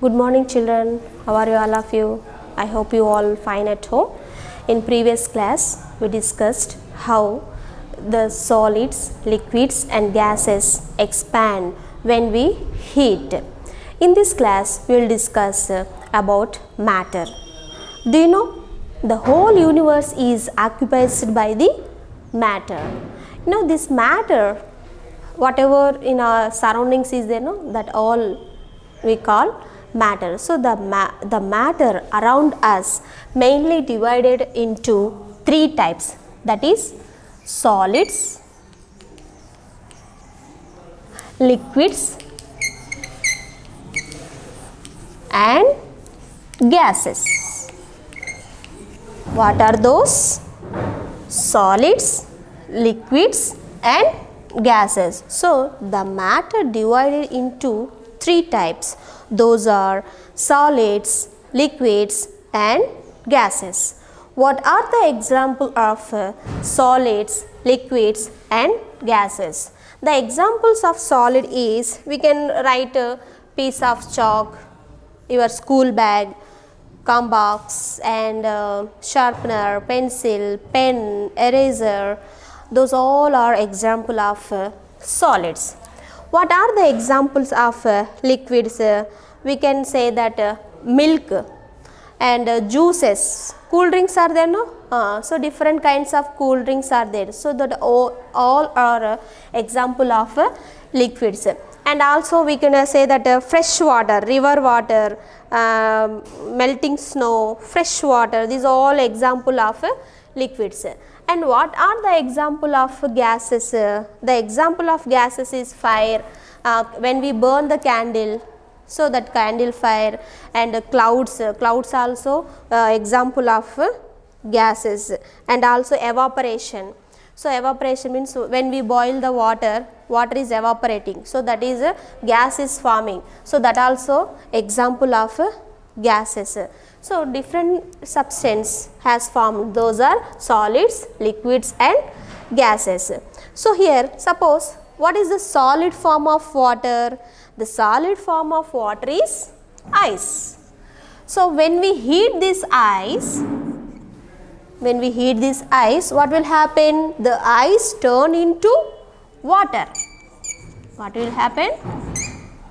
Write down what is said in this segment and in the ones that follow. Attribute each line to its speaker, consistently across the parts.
Speaker 1: Good morning children, how are you all of you? I hope you all fine at home. In previous class we discussed how the solids, liquids and gases expand when we heat. In this class we will discuss about matter. Do you know the whole universe is occupied by the matter. You know this matter, whatever in our surroundings is there, no, that all we call matter. So the matter around us mainly divided into three types, that is solids, liquids and gases. What are those? Solids, liquids and gases. So the matter divided into three types. Those are solids, liquids and gases. What are the example of solids, liquids and gases? The examples of solid is, we can write a piece of chalk, your school bag, compass and sharpener, pencil, pen, eraser. Those all are example of solids. What are the examples of liquids? We can say that milk and juices. Cool drinks are there, no? So different kinds of cool drinks are there. So that all are example of liquids. And also we can say that fresh water, river water, melting snow, fresh water, these are all example of liquids. And what are the example of gases? The example of gases is fire, when we burn the candle, so that candle fire, and clouds also example of gases, and also evaporation. So evaporation means when we boil the water is evaporating, so that is gas is forming, so that also example of gases. So different substance has formed, those are solids, liquids and gases. So here suppose, what is the solid form of water? The solid form of water is ice. So when we heat this ice, what will happen? The ice turn into water. What will happen?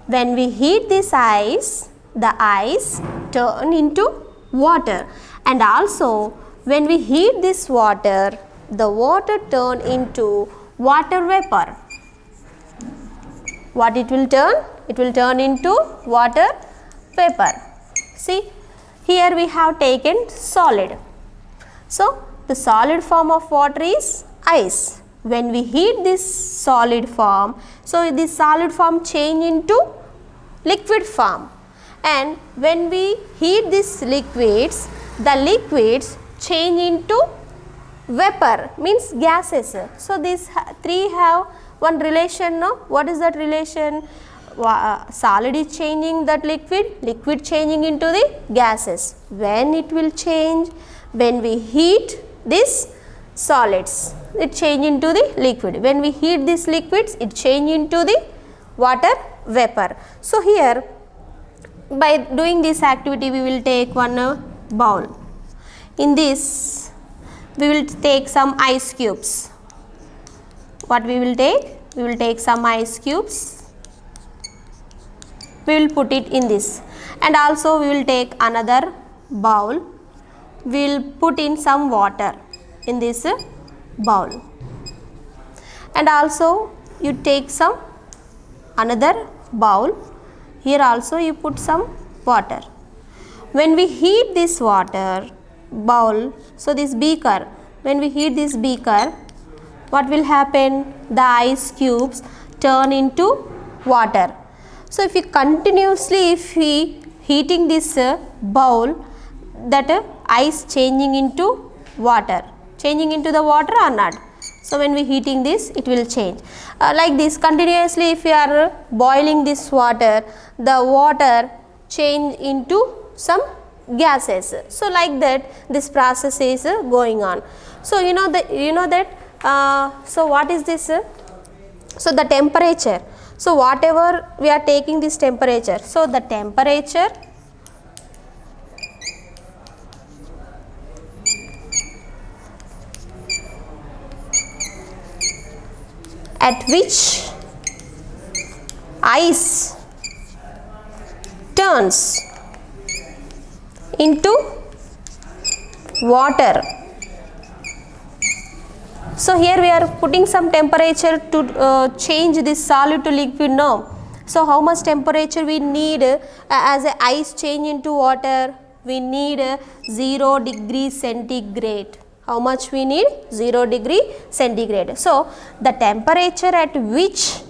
Speaker 1: When we heat this ice, the ice turn into water, and also when we heat this water, the water turn into water vapor. What it will turn? It will turn into water vapor. See, here we have taken solid. So the solid form of water is ice. When we heat this solid form, so this solid form change into liquid form, and when we heat these liquids, the liquids change into vapor, means gases. So these three have one relation, no? What is that relation? Solid is changing that liquid changing into the gases. When it will change? When we heat this solids, it change into the liquid. When we heat these liquids, it change into the water vapor. So here, by doing this activity, we will take one bowl. In this, we will take some ice cubes. What we will take? We will take some ice cubes. We will put it in this, and also we will take another bowl. We will put in some water in this bowl, and also you take some another bowl. Here also you put some water. When we heat this water bowl, so this beaker, when we heat this beaker, what will happen? The ice cubes turn into water. So if we continuously, if we heating this bowl, that ice changing into water, changing into the water or not? So when we heating this, it will change. Like this, continuously if we are boiling this water, the water change into some gases. So like that, this process is going on. So you know that. So what is this? So the temperature. So whatever we are taking this temperature, so the temperature at which ice turns into water. So here we are putting some temperature to change this solid to liquid now. So how much temperature we need as a ice change into water? We need 0 degree centigrade. How much we need? 0 degree centigrade. So the temperature at which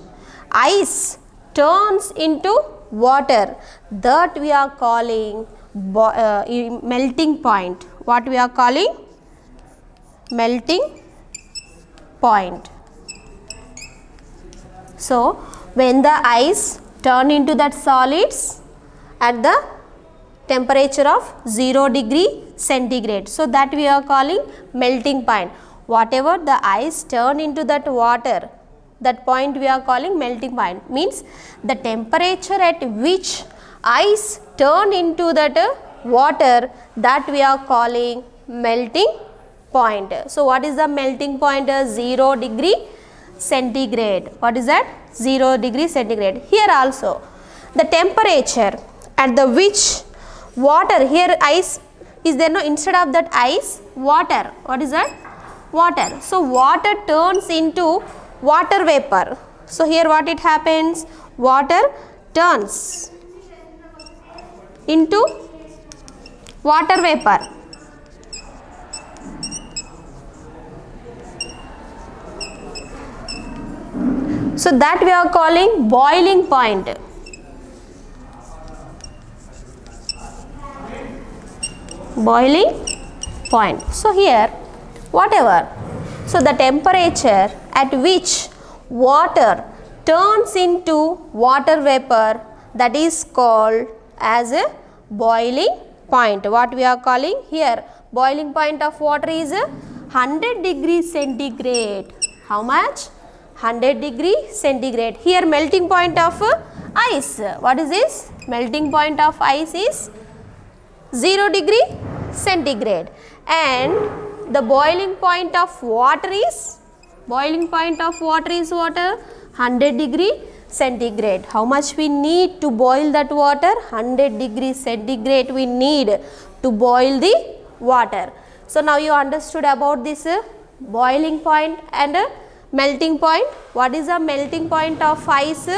Speaker 1: ice turns into water, that we are calling melting point. What we are calling? Melting point. So when the ice turn into that solids at the temperature of 0 degree centigrade, so that we are calling melting point. Whatever the ice turn into that water, that point we are calling melting point. Means the temperature at which ice turn into that water, that we are calling melting point. So what is the melting point? 0 degree centigrade. What is that? 0 degree centigrade. Here also the temperature at the which water, here ice is there, no, instead of that ice, water. What is that? Water. So water turns into water vapor. So here what it happens? Water turns into water vapor. So that we are calling boiling point. Boiling point. So here whatever, so the temperature at which water turns into water vapor, that is called as a boiling point. What we are calling here? Boiling point of water is 100 degree centigrade. How much? 100 degree centigrade. Here melting point of ice. What is this? Melting point of ice is 0 degree centigrade, and the boiling point of water is what? 100 degree centigrade. How much we need to boil that water? 100 degree centigrade we need to boil the water. So now you understood about this boiling point and melting point. What is the melting point of ice?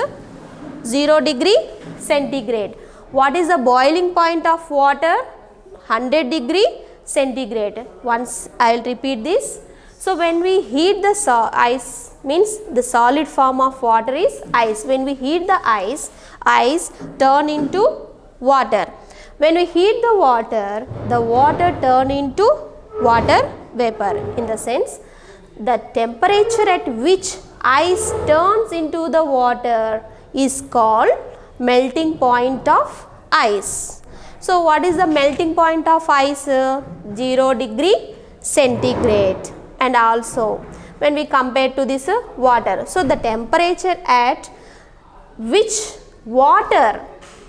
Speaker 1: 0 degree centigrade. What is the boiling point of water? 100 degree centigrade. Once I will repeat this. So when we heat the ice, means the solid form of water is ice. When we heat the ice turn into water. When we heat the water turn into water vapor. In the sense, the temperature at which ice turns into the water is called melting point of ice. So what is the melting point of ice? 0 degree centigrade. And also when we compare to this water, so the temperature at which water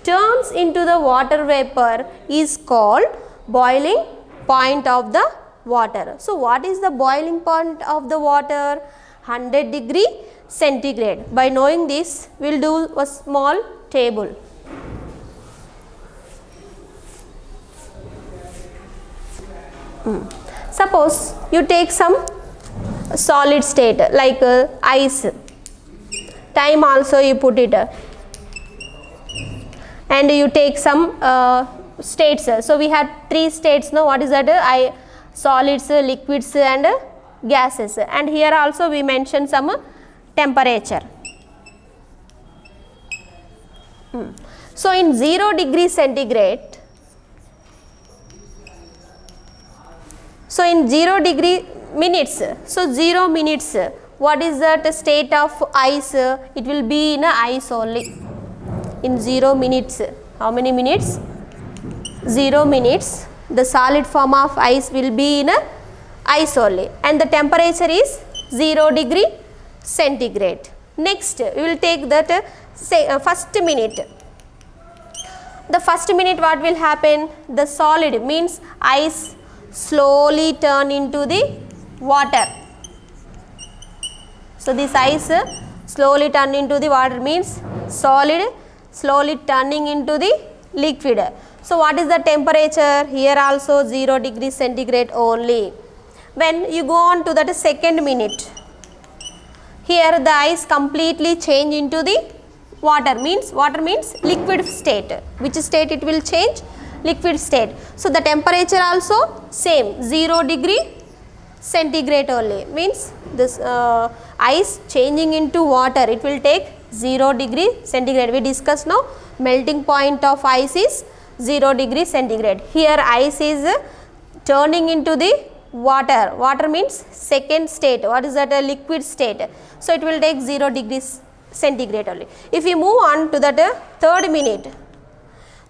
Speaker 1: turns into the water vapor is called boiling point of the water. So what is the boiling point of the water? 100 degree centigrade. By knowing this, we will do a small table. Suppose you take some solid state like ice. Time also you put it, and you take some states. So we had 3 states. Now what is that? Solids, liquids and gases. And here also we mentioned some temperature. So in 0 degree centigrade, so in 0 degree minutes, so 0 minutes, what is that state of ice? It will be in ice only. In 0 minutes, how many minutes? 0 minutes, the solid form of ice will be in ice only, and the temperature is 0 degree centigrade. Next we will take that first minute. The first minute what will happen? The solid means ice slowly turn into the water. So this ice slowly turn into the water means solid slowly turning into the liquid. So what is the temperature? Here also 0 degree centigrade only. When you go on to that second minute, here the ice completely change into the water means liquid state. Which state it will change? Liquid state. So the temperature also same 0 degree centigrade only means this ice changing into water, it will take 0 degree centigrade. We discussed now melting point of ice is 0 degree centigrade. Here ice is turning into the water. Water means second state. What is that? A liquid state. So it will take 0 degrees centigrade only. If we move on to that third minute,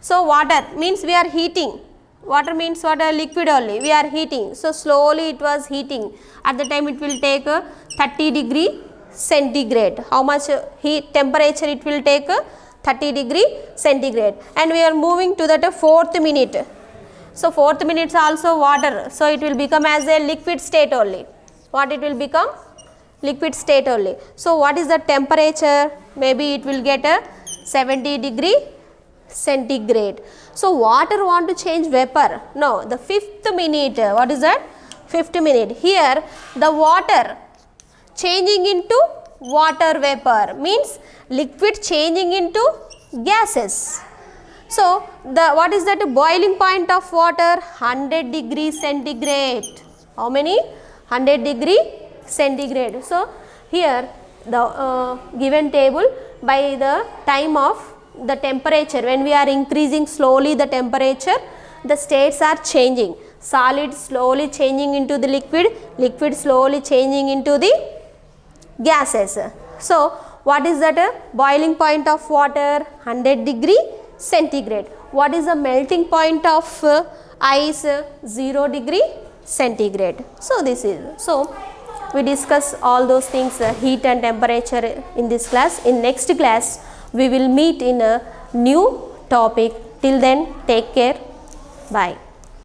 Speaker 1: so water means we are heating. Water means what? A liquid only. We are heating. So slowly it was heating. At the time it will take 30 degree centigrade. How much heat temperature it will take? 30 degree centigrade. And we are moving to that fourth minute. So fourth minute is also water. So it will become as a liquid state only. What it will become? Liquid state only. So what is the temperature? Maybe it will get a 70 degree centigrade. So water want to change vapor? No, the fifth minute. What is that? Fifth minute. Here the water changing into water vapor means liquid changing into gases. So the what is that boiling point of water? 100 degree centigrade. How many? 100 degree centigrade. So here the given table by the time of the temperature, when we are increasing slowly the temperature, the states are changing. Solid slowly changing into the liquid, liquid slowly changing into the gases. So what is that boiling point of water? 100 degree centigrade. What is the melting point of ice? 0 degree centigrade. So this is, so we discuss all those things, heat and temperature in this class. In next class we will meet in a new topic. Till then, take care. Bye.